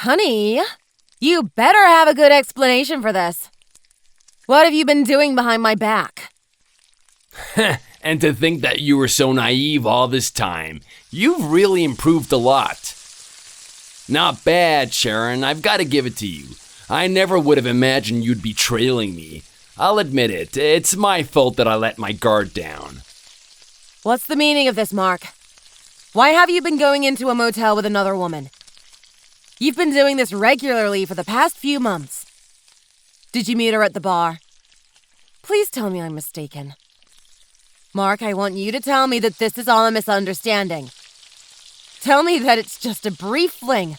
Honey, you better have a good explanation for this. What have you been doing behind my back? And to think that you were so naive all this time. You've really improved a lot. Not bad, Sharon. I've got to give it to you. I never would have imagined you'd be trailing me. I'll admit it. It's my fault that I let my guard down. What's the meaning of this, Mark? Why have you been going into a motel with another woman? You've been doing this regularly for the past few months. Did you meet her at the bar? Please tell me I'm mistaken. Mark, I want you to tell me that this is all a misunderstanding. Tell me that it's just a brief fling.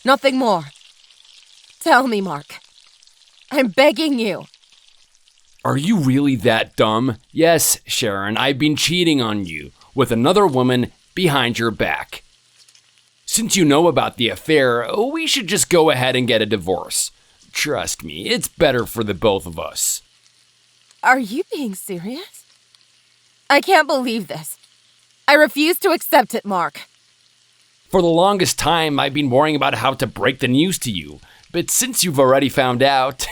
Nothing more. Tell me, Mark. I'm begging you. Are you really that dumb? Yes, Sharon, I've been cheating on you with another woman behind your back. Since you know about the affair, we should just go ahead and get a divorce. Trust me, it's better for the both of us. Are you being serious? I can't believe this. I refuse to accept it, Mark. For the longest time, I've been worrying about how to break the news to you. But since you've already found out,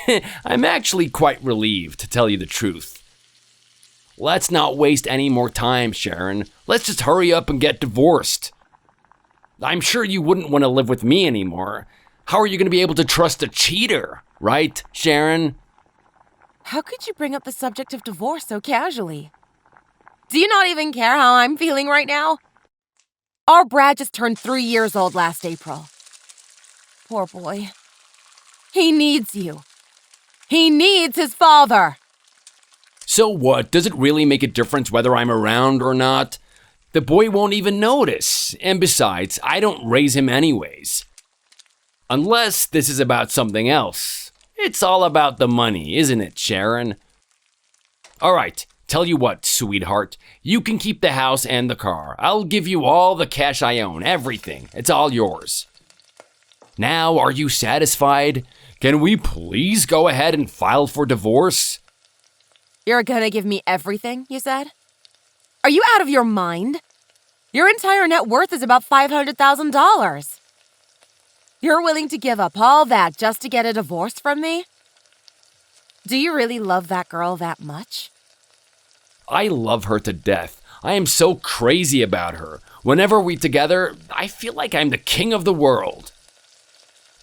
I'm actually quite relieved, to tell you the truth. Let's not waste any more time, Sharon. Let's just hurry up and get divorced. I'm sure you wouldn't want to live with me anymore. How are you going to be able to trust a cheater, right, Sharon? How could you bring up the subject of divorce so casually? Do you not even care how I'm feeling right now? Our Brad just turned 3 years old last April. Poor boy. He needs you. He needs his father. So what? Does it really make a difference whether I'm around or not? The boy won't even notice. And besides, I don't raise him anyways. Unless this is about something else. It's all about the money, isn't it, Sharon? All right, tell you what, sweetheart. You can keep the house and the car. I'll give you all the cash I own, everything. It's all yours. Now, are you satisfied? Can we please go ahead and file for divorce? You're gonna give me everything, you said? Are you out of your mind? Your entire net worth is about $500,000. You're willing to give up all that just to get a divorce from me? Do you really love that girl that much? I love her to death. I am so crazy about her. Whenever we're together, I feel like I'm the king of the world.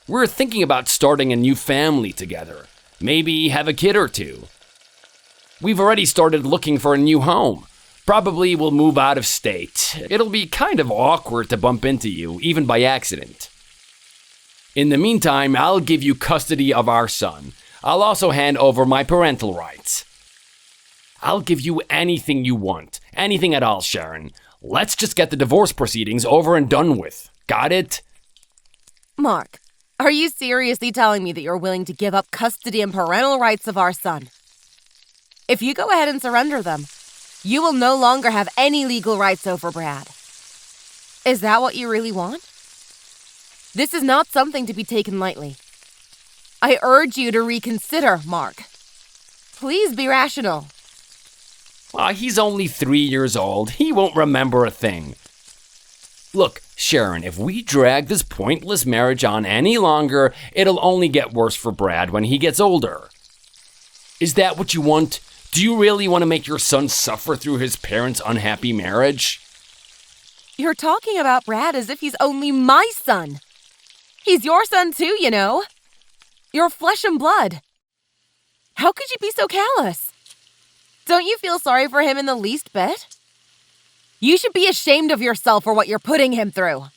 We're thinking about starting a new family together. Maybe have a kid or two. We've already started looking for a new home. Probably we'll move out of state. It'll be kind of awkward to bump into you, even by accident. In the meantime, I'll give you custody of our son. I'll also hand over my parental rights. I'll give you anything you want. Anything at all, Sharon. Let's just get the divorce proceedings over and done with. Got it? Mark, are you seriously telling me that you're willing to give up custody and parental rights of our son? If you go ahead and surrender them, you will no longer have any legal rights over Brad. Is that what you really want? This is not something to be taken lightly. I urge you to reconsider, Mark. Please be rational. He's only 3 years old. He won't remember a thing. Look, Sharon, if we drag this pointless marriage on any longer, it'll only get worse for Brad when he gets older. Is that what you want? Do you really want to make your son suffer through his parents' unhappy marriage? You're talking about Brad as if he's only my son. He's your son too, you know. You're flesh and blood. How could you be so callous? Don't you feel sorry for him in the least bit? You should be ashamed of yourself for what you're putting him through.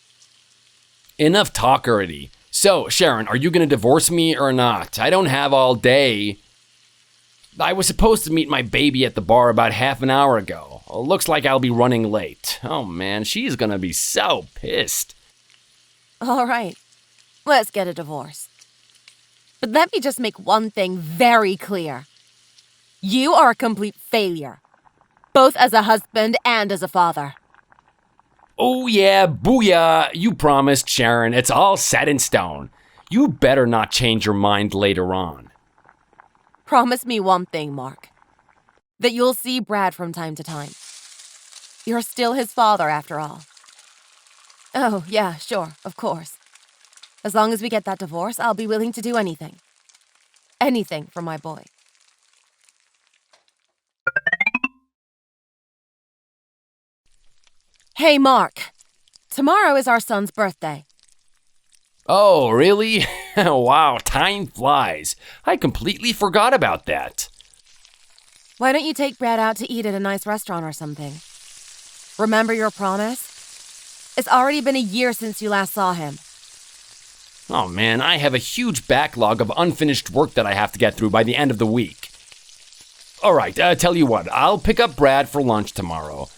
Enough talk already. So, Sharon, are you going to divorce me or not? I don't have all day. I was supposed to meet my baby at the bar about half an hour ago. Looks like I'll be running late. Oh man, she's going to be so pissed. All right, let's get a divorce. But let me just make one thing very clear. You are a complete failure, both as a husband and as a father. Oh yeah, booyah, you promised, Sharon. It's all set in stone. You better not change your mind later on. Promise me one thing, Mark. That you'll see Brad from time to time. You're still his father, after all. Oh, yeah, sure, of course. As long as we get that divorce, I'll be willing to do anything. Anything for my boy. Hey, Mark. Tomorrow is our son's birthday. Oh, really? Wow, time flies. I completely forgot about that. Why don't you take Brad out to eat at a nice restaurant or something? Remember your promise? It's already been a year since you last saw him. Oh man, I have a huge backlog of unfinished work that I have to get through by the end of the week. Alright, tell you what, I'll pick up Brad for lunch tomorrow.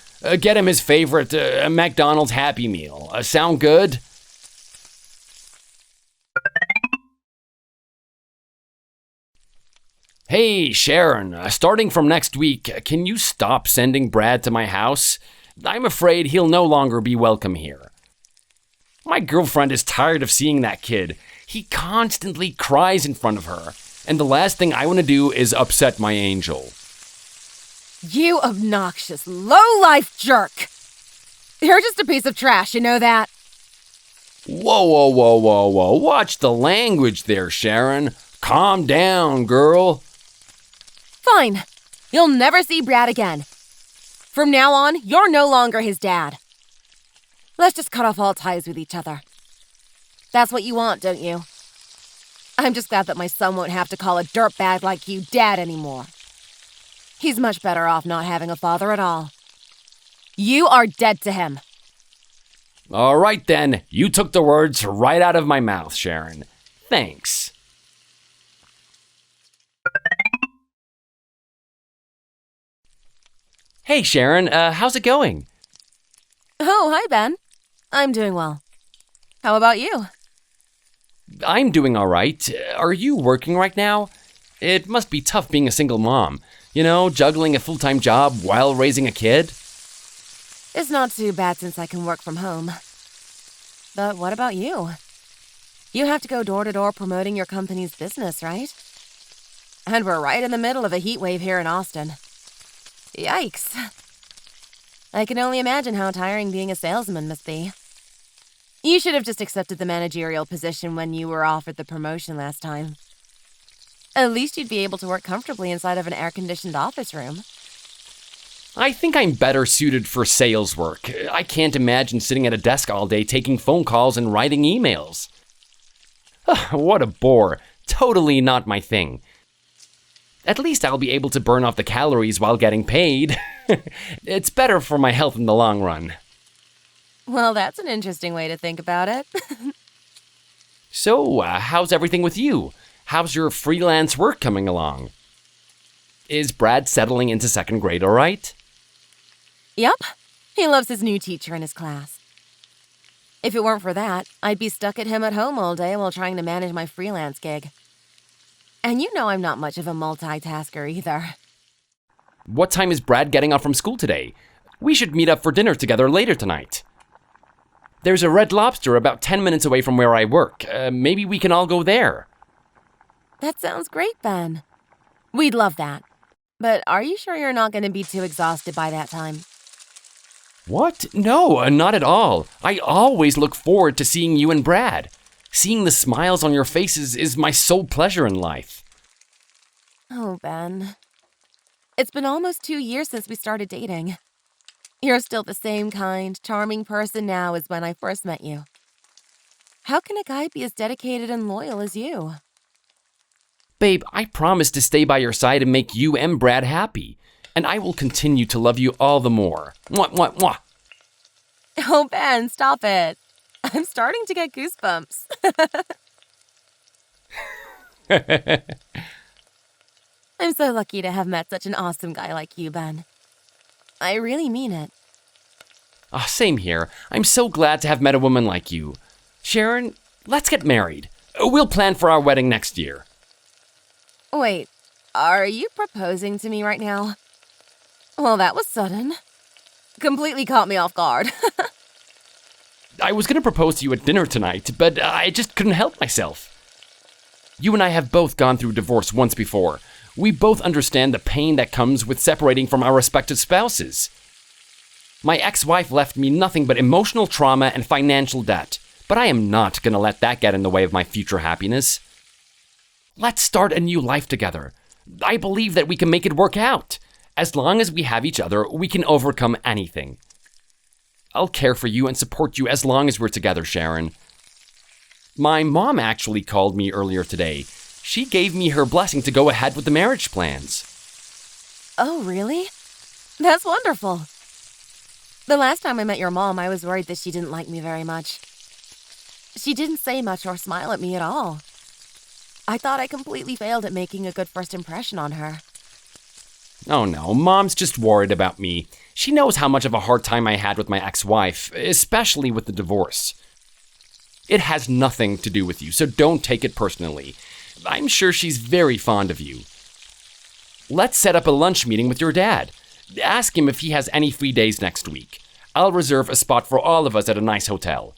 Get him his favorite McDonald's Happy Meal. Sound good? Hey, Sharon, starting from next week, can you stop sending Brad to my house? I'm afraid he'll no longer be welcome here. My girlfriend is tired of seeing that kid. He constantly cries in front of her, and the last thing I want to do is upset my angel. You obnoxious, low-life jerk! You're just a piece of trash, you know that? Whoa. Watch the language there, Sharon. Calm down, girl. Fine. You'll never see Brad again. From now on, you're no longer his dad. Let's just cut off all ties with each other. That's what you want, don't you? I'm just glad that my son won't have to call a dirtbag like you dad anymore. He's much better off not having a father at all. You are dead to him. All right then, you took the words right out of my mouth, Sharon. Thanks. Hey, Sharon, how's it going? Oh, hi, Ben. I'm doing well. How about you? I'm doing all right. Are you working right now? It must be tough being a single mom. You know, juggling a full-time job while raising a kid. It's not too bad since I can work from home. But what about you? You have to go door to door promoting your company's business, right? And we're right in the middle of a heat wave here in Austin. Yikes. I can only imagine how tiring being a salesman must be. You should have just accepted the managerial position when you were offered the promotion last time. At least you'd be able to work comfortably inside of an air-conditioned office room. I think I'm better suited for sales work. I can't imagine sitting at a desk all day taking phone calls and writing emails. What a bore. Totally not my thing. At least I'll be able to burn off the calories while getting paid. It's better for my health in the long run. Well, that's an interesting way to think about it. So, how's everything with you? How's your freelance work coming along? Is Brad settling into second grade all right? Yep. He loves his new teacher in his class. If it weren't for that, I'd be stuck at him at home all day while trying to manage my freelance gig. And you know I'm not much of a multitasker either. What time is Brad getting off from school today? We should meet up for dinner together later tonight. There's a Red Lobster about 10 minutes away from where I work. Maybe we can all go there. That sounds great, Ben. We'd love that. But are you sure you're not going to be too exhausted by that time? What? No, not at all. I always look forward to seeing you and Brad. Seeing the smiles on your faces is my sole pleasure in life. Oh, Ben. It's been almost 2 years since we started dating. You're still the same kind, charming person now as when I first met you. How can a guy be as dedicated and loyal as you? Babe, I promise to stay by your side and make you and Brad happy. And I will continue to love you all the more. Mwah, mwah, mwah. Oh, Ben, stop it. I'm starting to get goosebumps. I'm so lucky to have met such an awesome guy like you, Ben. I really mean it. Same here. I'm so glad to have met a woman like you. Sharon, let's get married. We'll plan for our wedding next year. Wait, are you proposing to me right now? Well, that was sudden. Completely caught me off guard. I was going to propose to you at dinner tonight, but I just couldn't help myself. You and I have both gone through divorce once before. We both understand the pain that comes with separating from our respective spouses. My ex-wife left me nothing but emotional trauma and financial debt, but I am not gonna let that get in the way of my future happiness. Let's start a new life together. I believe that we can make it work out. As long as we have each other, we can overcome anything. I'll care for you and support you as long as we're together, Sharon. My mom actually called me earlier today. She gave me her blessing to go ahead with the marriage plans. Oh, really? That's wonderful. The last time I met your mom, I was worried that she didn't like me very much. She didn't say much or smile at me at all. I thought I completely failed at making a good first impression on her. Oh no, Mom's just worried about me. She knows how much of a hard time I had with my ex-wife, especially with the divorce. It has nothing to do with you, so don't take it personally. I'm sure she's very fond of you. Let's set up a lunch meeting with your dad. Ask him if he has any free days next week. I'll reserve a spot for all of us at a nice hotel.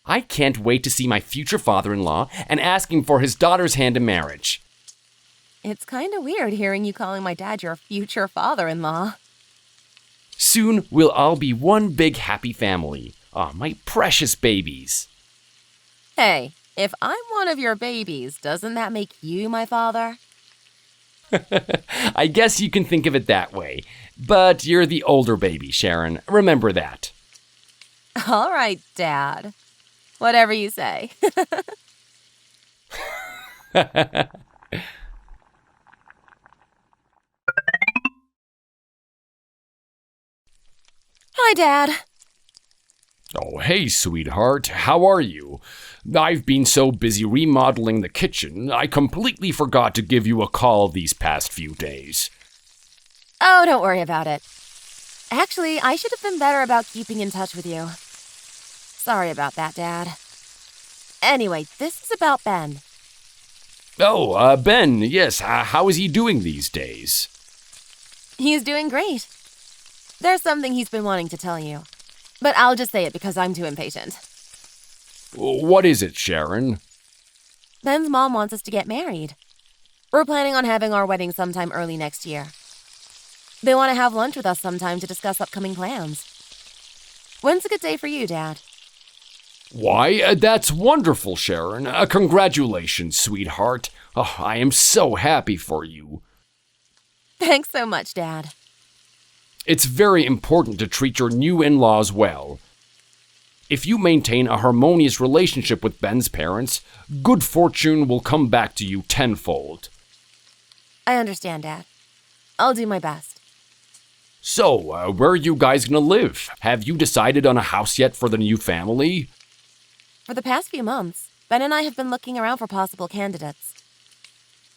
I can't wait to see my future father-in-law and ask him for his daughter's hand in marriage. It's kind of weird hearing you calling my dad your future father-in-law. Soon, we'll all be one big happy family. Ah, my precious babies. Hey, if I'm one of your babies, doesn't that make you my father? I guess you can think of it that way. But you're the older baby, Sharon. Remember that. All right, Dad. Whatever you say. Hi, Dad. Oh, hey, sweetheart. How are you? I've been so busy remodeling the kitchen, I completely forgot to give you a call these past few days. Oh, don't worry about it. Actually, I should have been better about keeping in touch with you. Sorry about that, Dad. Anyway, this is about Ben. Oh, Ben, yes. How is he doing these days? He's doing great. There's something he's been wanting to tell you. But I'll just say it because I'm too impatient. What is it, Sharon? Ben's mom wants us to get married. We're planning on having our wedding sometime early next year. They want to have lunch with us sometime to discuss upcoming plans. When's a good day for you, Dad? Why, that's wonderful, Sharon. Congratulations, sweetheart. Oh, I am so happy for you. Thanks so much, Dad. It's very important to treat your new in-laws well. If you maintain a harmonious relationship with Ben's parents, good fortune will come back to you tenfold. I understand, Dad. I'll do my best. So, where are you guys gonna live? Have you decided on a house yet for the new family? For the past few months, Ben and I have been looking around for possible candidates.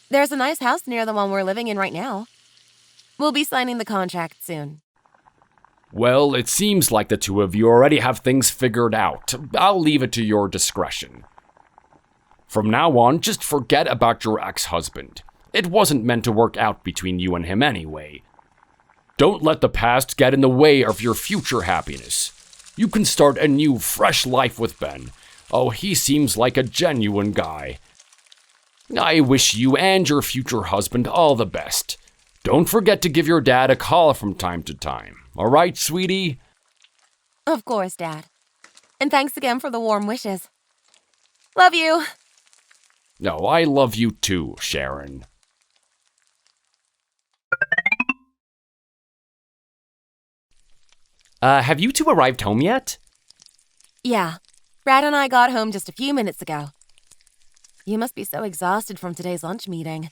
There's a nice house near the one we're living in right now. We'll be signing the contract soon. Well, it seems like the two of you already have things figured out. I'll leave it to your discretion. From now on, just forget about your ex-husband. It wasn't meant to work out between you and him anyway. Don't let the past get in the way of your future happiness. You can start a new, fresh life with Ben. Oh, he seems like a genuine guy. I wish you and your future husband all the best. Don't forget to give your dad a call from time to time. All right, sweetie? Of course, Dad. And thanks again for the warm wishes. Love you. No, I love you too, Sharon. Have you two arrived home yet? Yeah. Brad and I got home just a few minutes ago. You must be so exhausted from today's lunch meeting.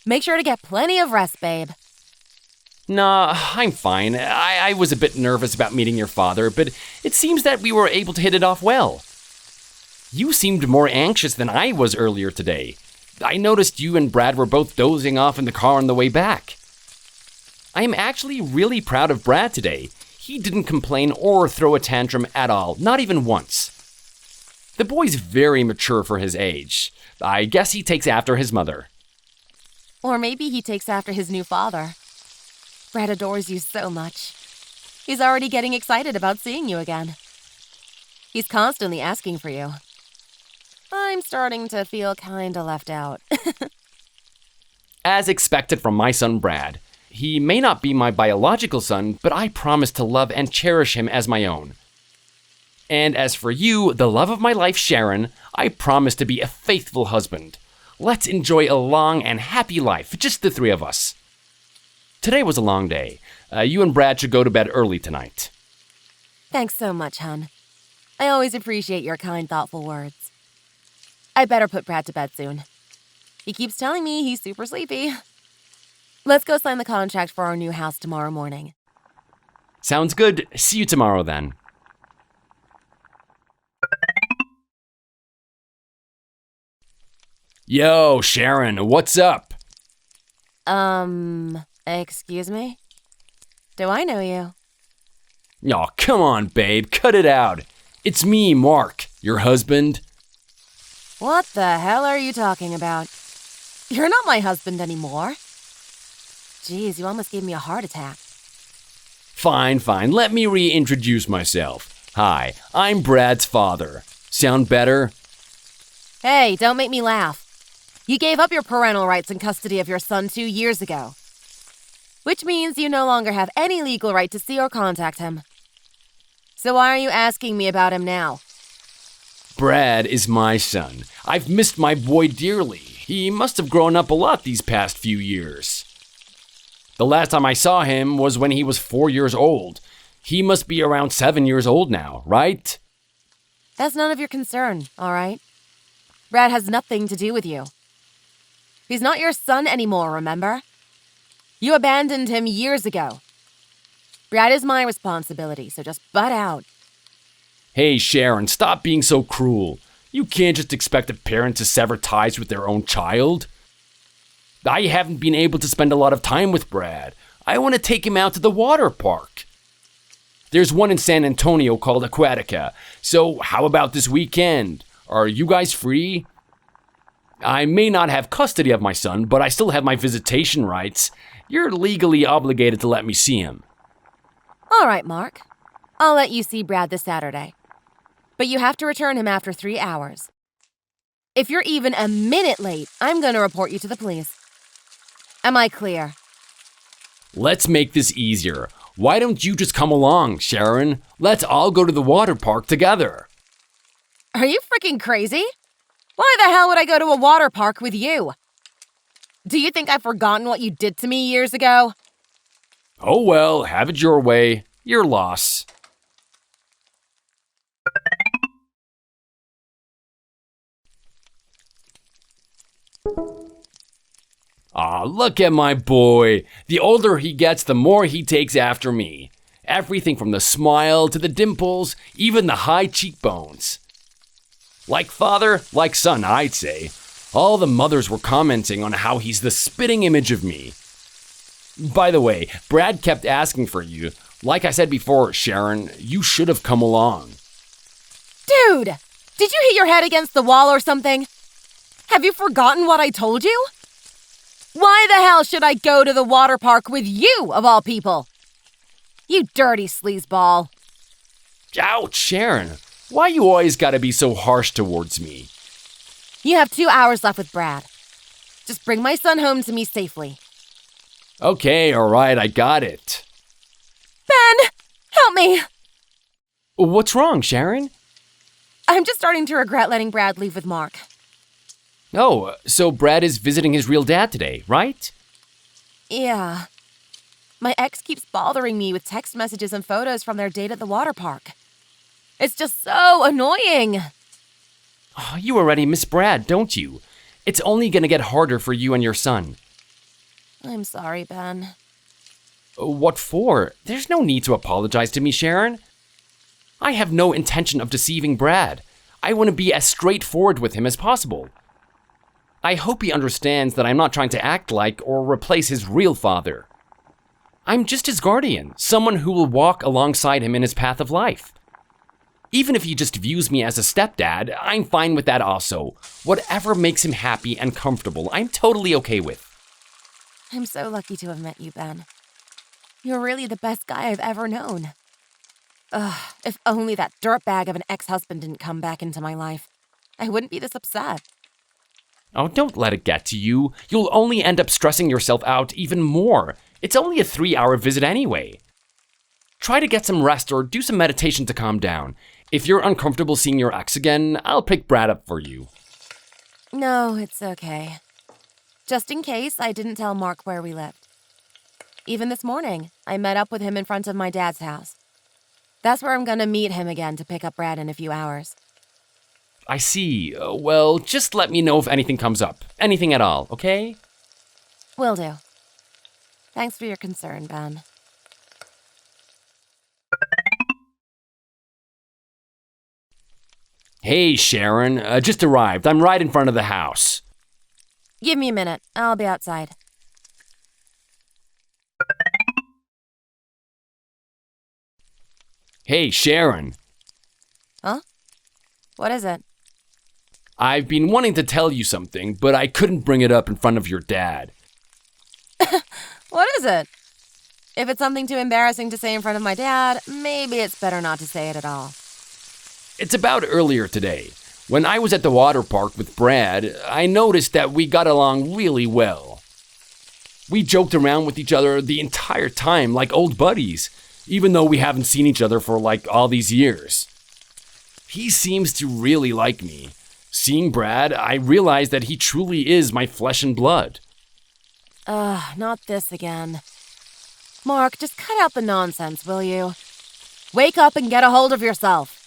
Make sure to get plenty of rest, babe. Nah, I'm fine. I was a bit nervous about meeting your father, but it seems that we were able to hit it off well. You seemed more anxious than I was earlier today. I noticed you and Brad were both dozing off in the car on the way back. I am actually really proud of Brad today. He didn't complain or throw a tantrum at all, not even once. The boy's very mature for his age. I guess he takes after his mother. Or maybe he takes after his new father. Brad adores you so much. He's already getting excited about seeing you again. He's constantly asking for you. I'm starting to feel kinda left out. As expected from my son Brad. He may not be my biological son, but I promise to love and cherish him as my own. And as for you, the love of my life, Sharon, I promise to be a faithful husband. Let's enjoy a long and happy life, just the three of us. Today was a long day. You and Brad should go to bed early tonight. Thanks so much, hon. I always appreciate your kind, thoughtful words. I better put Brad to bed soon. He keeps telling me he's super sleepy. Let's go sign the contract for our new house tomorrow morning. Sounds good. See you tomorrow then. Yo, Sharon, what's up? Excuse me? Do I know you? Aw, come on, babe, cut it out. It's me, Mark, your husband. What the hell are you talking about? You're not my husband anymore. Jeez, you almost gave me a heart attack. Fine, let me reintroduce myself. Hi, I'm Brad's father. Sound better? Hey, don't make me laugh. You gave up your parental rights and custody of your son 2 years ago. Which means you no longer have any legal right to see or contact him. So why are you asking me about him now? Brad is my son. I've missed my boy dearly. He must have grown up a lot these past few years. The last time I saw him was when he was 4 years old. He must be around 7 years old now, right? That's none of your concern, all right? Brad has nothing to do with you. He's not your son anymore, remember? You abandoned him years ago. Brad is my responsibility, so just butt out. Hey, Sharon, stop being so cruel. You can't just expect a parent to sever ties with their own child. I haven't been able to spend a lot of time with Brad. I want to take him out to the water park. There's one in San Antonio called Aquatica, so how about this weekend? Are you guys free? I may not have custody of my son, but I still have my visitation rights. You're legally obligated to let me see him. All right, Mark. I'll let you see Brad this Saturday. But you have to return him after 3 hours. If you're even a minute late, I'm going to report you to the police. Am I clear? Let's make this easier. Why don't you just come along, Sharon? Let's all go to the water park together. Are you freaking crazy? Why the hell would I go to a water park with you? Do you think I've forgotten what you did to me years ago? Oh well, have it your way. Your loss. Aw, look at my boy. The older he gets, the more he takes after me. Everything from the smile to the dimples, even the high cheekbones. Like father, like son, I'd say. All the mothers were commenting on how he's the spitting image of me. By the way, Brad kept asking for you. Like I said before, Sharon, you should have come along. Dude, did you hit your head against the wall or something? Have you forgotten what I told you? Why the hell should I go to the water park with you, of all people? You dirty sleazeball. Ouch, Sharon. Why you always gotta be so harsh towards me? You have 2 hours left with Brad. Just bring my son home to me safely. Okay, alright, I got it. Ben, help me. What's wrong, Sharon? I'm just starting to regret letting Brad leave with Mark. Oh, so Brad is visiting his real dad today, right? Yeah. My ex keeps bothering me with text messages and photos from their date at the water park. It's just so annoying. Oh, you already miss Brad, don't you? It's only gonna get harder for you and your son. I'm sorry, Ben. What for? There's no need to apologize to me, Sharon. I have no intention of deceiving Brad. I want to be as straightforward with him as possible. I hope he understands that I'm not trying to act like or replace his real father. I'm just his guardian, someone who will walk alongside him in his path of life. Even if he just views me as a stepdad, I'm fine with that also. Whatever makes him happy and comfortable, I'm totally okay with. I'm so lucky to have met you, Ben. You're really the best guy I've ever known. Ugh, if only that dirtbag of an ex-husband didn't come back into my life. I wouldn't be this upset. Oh, don't let it get to you. You'll only end up stressing yourself out even more. It's only a 3-hour visit anyway. Try to get some rest or do some meditation to calm down. If you're uncomfortable seeing your ex again, I'll pick Brad up for you. No, it's okay. Just in case, I didn't tell Mark where we lived. Even this morning, I met up with him in front of my dad's house. That's where I'm gonna meet him again to pick up Brad in a few hours. I see. Well, just let me know if anything comes up. Anything at all, okay? Will do. Thanks for your concern, Ben. Hey, Sharon. Just arrived. I'm right in front of the house. Give me a minute. I'll be outside. Hey, Sharon. Huh? What is it? I've been wanting to tell you something, but I couldn't bring it up in front of your dad. What is it? If it's something too embarrassing to say in front of my dad, maybe it's better not to say it at all. It's about earlier today. When I was at the water park with Brad, I noticed that we got along really well. We joked around with each other the entire time like old buddies, even though we haven't seen each other for like all these years. He seems to really like me. Seeing Brad, I realized that he truly is my flesh and blood. Not this again. Mark, just cut out the nonsense, will you? Wake up and get a hold of yourself.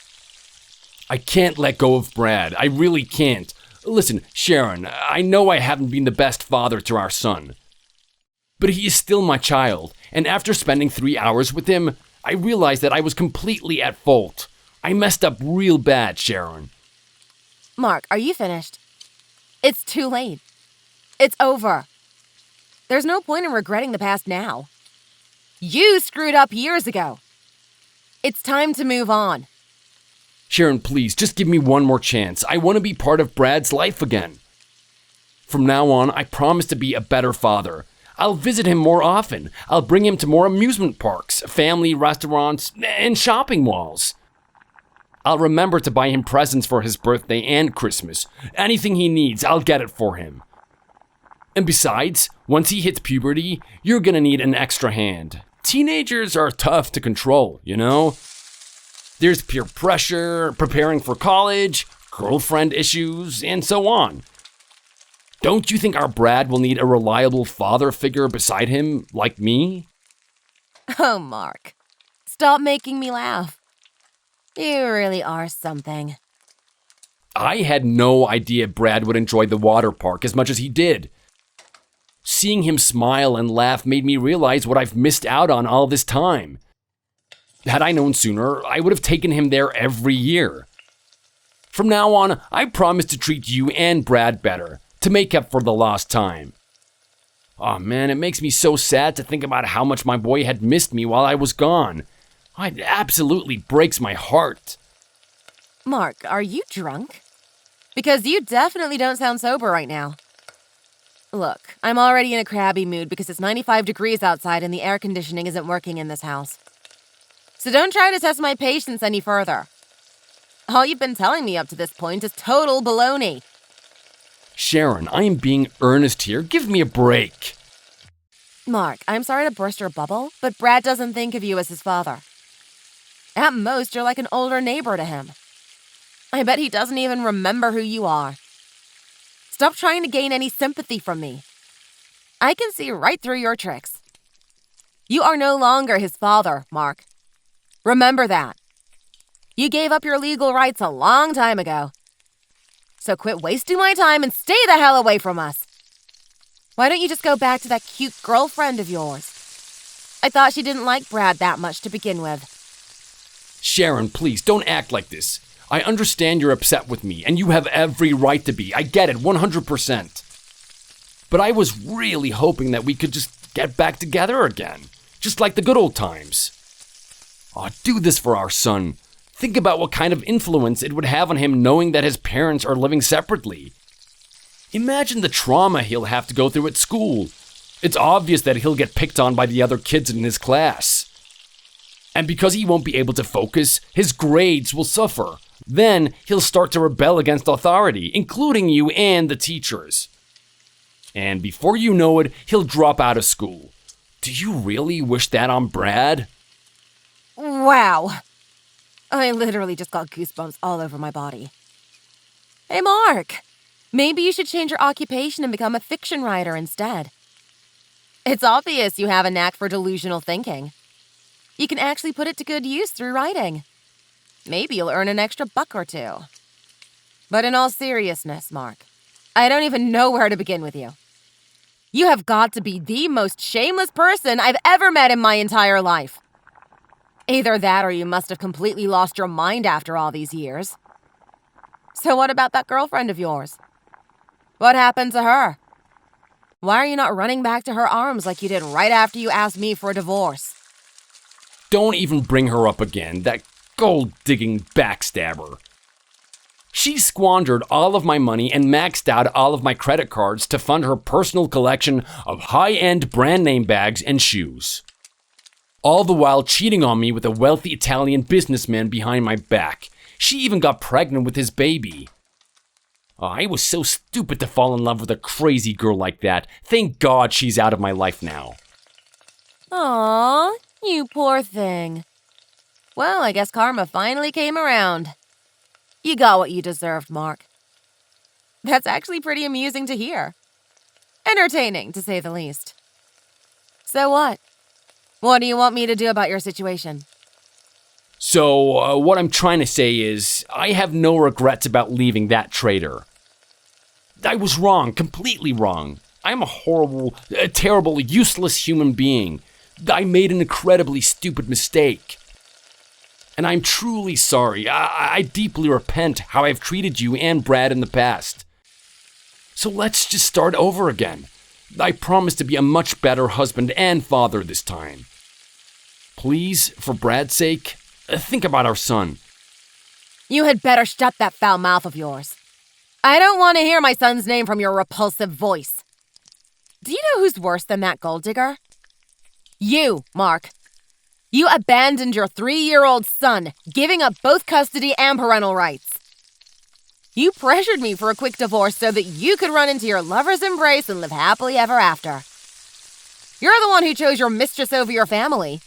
I can't let go of Brad. I really can't. Listen, Sharon, I know I haven't been the best father to our son. But he is still my child, and after spending 3 hours with him, I realized that I was completely at fault. I messed up real bad, Sharon. Mark, are you finished? It's too late. It's over. There's no point in regretting the past now. You screwed up years ago. It's time to move on. Sharon, please, just give me one more chance. I want to be part of Brad's life again. From now on, I promise to be a better father. I'll visit him more often. I'll bring him to more amusement parks, family restaurants, and shopping malls. I'll remember to buy him presents for his birthday and Christmas. Anything he needs, I'll get it for him. And besides, once he hits puberty, you're gonna need an extra hand. Teenagers are tough to control, you know? There's peer pressure, preparing for college, girlfriend issues, and so on. Don't you think our Brad will need a reliable father figure beside him, like me? Oh, Mark. Stop making me laugh. You really are something. I had no idea Brad would enjoy the water park as much as he did. Seeing him smile and laugh made me realize what I've missed out on all this time. Had I known sooner, I would have taken him there every year. From now on, I promise to treat you and Brad better, to make up for the lost time. Oh man, it makes me so sad to think about how much my boy had missed me while I was gone. It absolutely breaks my heart. Mark, are you drunk? Because you definitely don't sound sober right now. Look, I'm already in a crabby mood because it's 95 degrees outside and the air conditioning isn't working in this house. So don't try to test my patience any further. All you've been telling me up to this point is total baloney. Sharon, I am being earnest here. Give me a break. Mark, I'm sorry to burst your bubble, but Brad doesn't think of you as his father. At most, you're like an older neighbor to him. I bet he doesn't even remember who you are. Stop trying to gain any sympathy from me. I can see right through your tricks. You are no longer his father, Mark. Remember that. You gave up your legal rights a long time ago. So quit wasting my time and stay the hell away from us. Why don't you just go back to that cute girlfriend of yours? I thought she didn't like Brad that much to begin with. Sharon, please, don't act like this. I understand you're upset with me, and you have every right to be. I get it, 100%. But I was really hoping that we could just get back together again, just like the good old times. Oh, do this for our son. Think about what kind of influence it would have on him knowing that his parents are living separately. Imagine the trauma he'll have to go through at school. It's obvious that he'll get picked on by the other kids in his class. And because he won't be able to focus, his grades will suffer. Then he'll start to rebel against authority, including you and the teachers. And before you know it, he'll drop out of school. Do you really wish that on Brad? Wow. I literally just got goosebumps all over my body. Hey, Mark, maybe you should change your occupation and become a fiction writer instead. It's obvious you have a knack for delusional thinking. You can actually put it to good use through writing. Maybe you'll earn an extra buck or two. But in all seriousness, Mark, I don't even know where to begin with you. You have got to be the most shameless person I've ever met in my entire life. Either that or you must have completely lost your mind after all these years. So what about that girlfriend of yours? What happened to her? Why are you not running back to her arms like you did right after you asked me for a divorce? Don't even bring her up again, that gold-digging backstabber. She squandered all of my money and maxed out all of my credit cards to fund her personal collection of high-end brand name bags and shoes. All the while cheating on me with a wealthy Italian businessman behind my back. She even got pregnant with his baby. I was so stupid to fall in love with a crazy girl like that. Thank God she's out of my life now. Aww, you poor thing. Well, I guess karma finally came around. You got what you deserved, Mark. That's actually pretty amusing to hear. Entertaining, to say the least. So what? What do you want me to do about your situation? So, what I'm trying to say is, I have no regrets about leaving that traitor. I was wrong, completely wrong. I'm a horrible, terrible, useless human being. I made an incredibly stupid mistake. And I'm truly sorry. I deeply repent how I've treated you and Brad in the past. So let's just start over again. I promise to be a much better husband and father this time. Please, for Brad's sake, think about our son. You had better shut that foul mouth of yours. I don't want to hear my son's name from your repulsive voice. Do you know who's worse than that gold digger? You, Mark. You abandoned your 3-year-old son, giving up both custody and parental rights. You pressured me for a quick divorce so that you could run into your lover's embrace and live happily ever after. You're the one who chose your mistress over your family.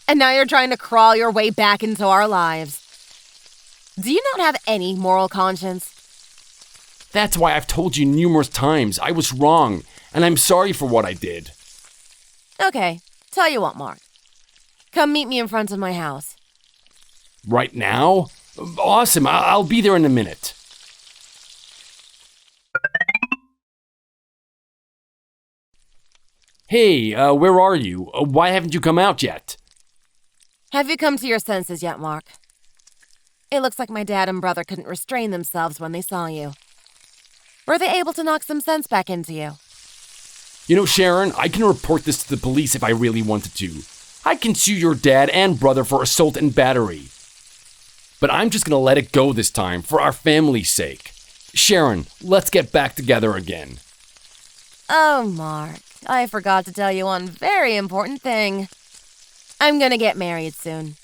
And now you're trying to crawl your way back into our lives. Do you not have any moral conscience? That's why I've told you numerous times I was wrong, and I'm sorry for what I did. Okay, tell you what, Mark. Come meet me in front of my house. Right now? Awesome, I'll be there in a minute. Hey, where are you? Why haven't you come out yet? Have you come to your senses yet, Mark? It looks like my dad and brother couldn't restrain themselves when they saw you. Were they able to knock some sense back into you? You know, Sharon, I can report this to the police if I really wanted to. I can sue your dad and brother for assault and battery. But I'm just gonna let it go this time, for our family's sake. Sharon, let's get back together again. Oh, Mark, I forgot to tell you one very important thing. I'm gonna get married soon.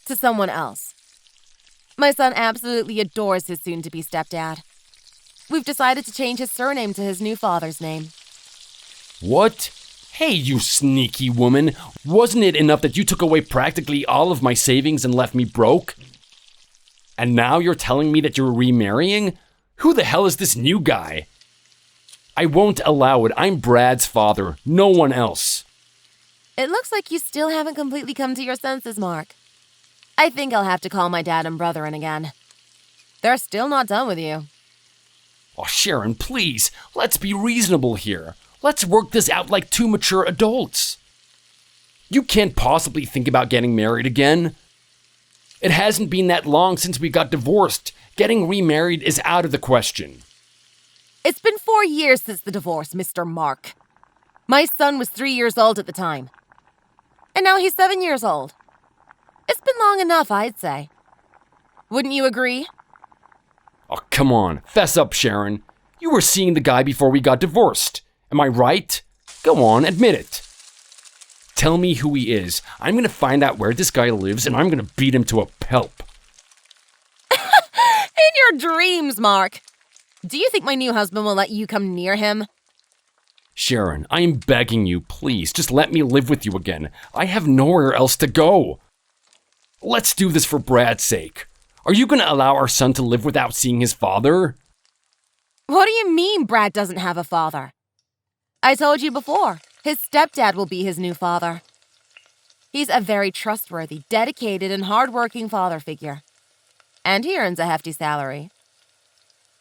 To someone else. My son absolutely adores his soon-to-be stepdad. We've decided to change his surname to his new father's name. What? Hey, you sneaky woman. Wasn't it enough that you took away practically all of my savings and left me broke? And now you're telling me that you're remarrying? Who the hell is this new guy? I won't allow it. I'm Brad's father, no one else. It looks like you still haven't completely come to your senses, Mark. I think I'll have to call my dad and brother in again. They're still not done with you. Oh, Sharon, please, let's be reasonable here. Let's work this out like two mature adults. You can't possibly think about getting married again. It hasn't been that long since we got divorced. Getting remarried is out of the question. It's been 4 years since the divorce, Mr. Mark. My son was 3 years old at the time. And now he's 7 years old. It's been long enough, I'd say. Wouldn't you agree? Oh, come on. Fess up, Sharon. You were seeing the guy before we got divorced. Am I right? Go on, admit it. Tell me who he is. I'm gonna find out where this guy lives and I'm gonna beat him to a pulp. In your dreams, Mark. Do you think my new husband will let you come near him? Sharon, I'm begging you, please, just let me live with you again. I have nowhere else to go. Let's do this for Brad's sake. Are you going to allow our son to live without seeing his father? What do you mean Brad doesn't have a father? I told you before, his stepdad will be his new father. He's a very trustworthy, dedicated, and hardworking father figure. And he earns a hefty salary.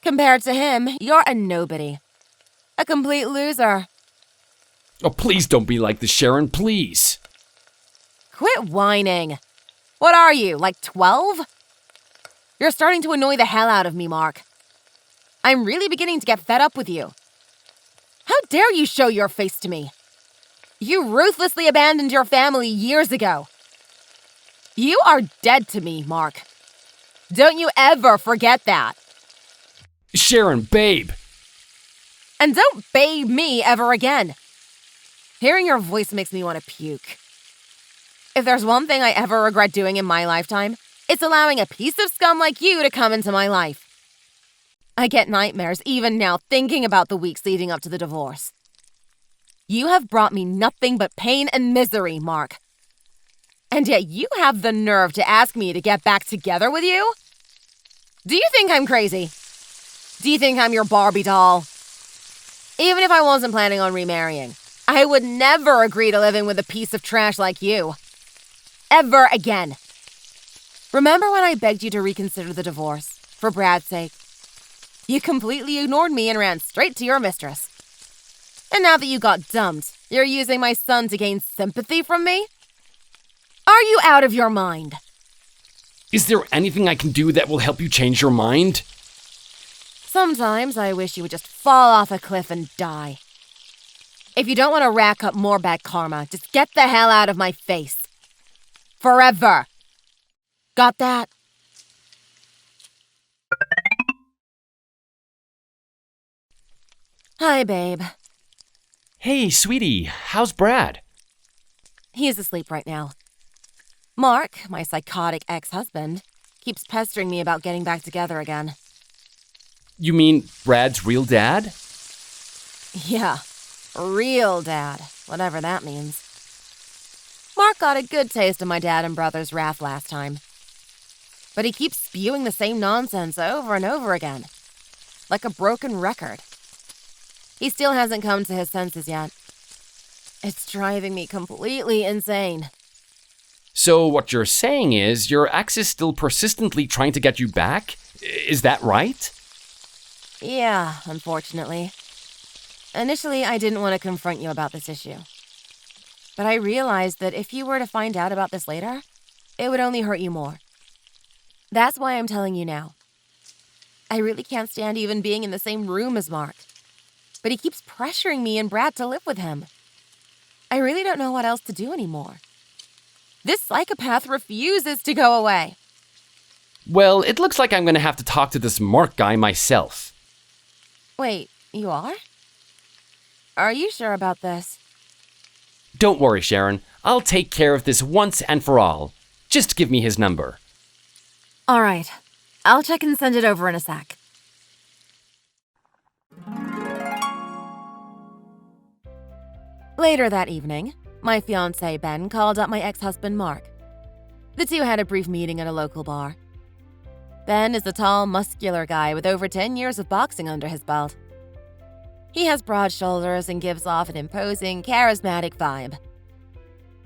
Compared to him, you're a nobody. A complete loser. Oh, please don't be like this, Sharon, please. Quit whining. What are you, like 12? You're starting to annoy the hell out of me, Mark. I'm really beginning to get fed up with you. How dare you show your face to me? You ruthlessly abandoned your family years ago. You are dead to me, Mark. Don't you ever forget that. Sharon, babe. And don't babe me ever again. Hearing your voice makes me want to puke. If there's one thing I ever regret doing in my lifetime, it's allowing a piece of scum like you to come into my life. I get nightmares even now thinking about the weeks leading up to the divorce. You have brought me nothing but pain and misery, Mark. And yet you have the nerve to ask me to get back together with you? Do you think I'm crazy? Do you think I'm your Barbie doll? Even if I wasn't planning on remarrying, I would never agree to living with a piece of trash like you. Ever again. Remember when I begged you to reconsider the divorce, for Brad's sake? You completely ignored me and ran straight to your mistress. And now that you got dumped, you're using my son to gain sympathy from me? Are you out of your mind? Is there anything I can do that will help you change your mind? Sometimes I wish you would just fall off a cliff and die. If you don't want to rack up more bad karma, just get the hell out of my face. Forever. Got that? Hi, babe. Hey, sweetie, how's Brad? He's asleep right now. Mark, my psychotic ex-husband, keeps pestering me about getting back together again. You mean Brad's real dad? Yeah, real dad, whatever that means. Mark got a good taste of my dad and brother's wrath last time. But he keeps spewing the same nonsense over and over again, like a broken record. He still hasn't come to his senses yet. It's driving me completely insane. So what you're saying is your ex is still persistently trying to get you back? Is that right? Yeah, unfortunately. Initially, I didn't want to confront you about this issue. But I realized that if you were to find out about this later, it would only hurt you more. That's why I'm telling you now. I really can't stand even being in the same room as Mark. But he keeps pressuring me and Brad to live with him. I really don't know what else to do anymore. This psychopath refuses to go away. Well, it looks like I'm gonna have to talk to this Mark guy myself. Wait, you are? Are you sure about this? Don't worry, Sharon. I'll take care of this once and for all. Just give me his number. All right. I'll check and send it over in a sec. Later that evening, my fiancé Ben called up my ex-husband Mark. The two had a brief meeting at a local bar. Ben is a tall, muscular guy with over 10 years of boxing under his belt. He has broad shoulders and gives off an imposing, charismatic vibe.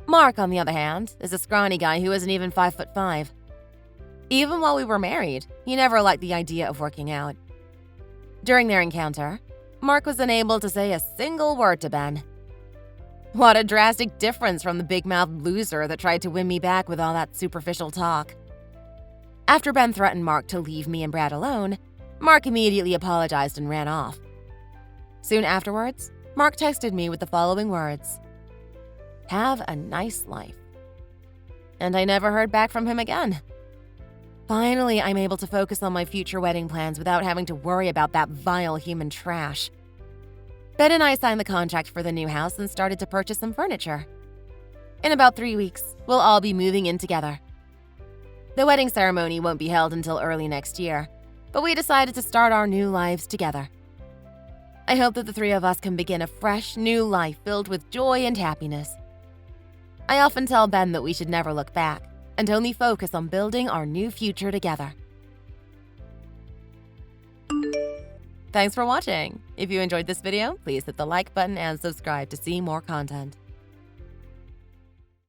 Mark, on the other hand, is a scrawny guy who isn't even 5'5". Even while we were married, he never liked the idea of working out. During their encounter, Mark was unable to say a single word to Ben. What a drastic difference from the big-mouthed loser that tried to win me back with all that superficial talk. After Ben threatened Mark to leave me and Brad alone, Mark immediately apologized and ran off. Soon afterwards, Mark texted me with the following words: "Have a nice life." And I never heard back from him again. Finally, I'm able to focus on my future wedding plans without having to worry about that vile human trash. Ben and I signed the contract for the new house and started to purchase some furniture. In about 3 weeks, we'll all be moving in together. The wedding ceremony won't be held until early next year, but we decided to start our new lives together. I hope that the three of us can begin a fresh, new life filled with joy and happiness. I often tell Ben that we should never look back, and only focus on building our new future together. Thanks for watching. If you enjoyed this video, please hit the like button and subscribe to see more content.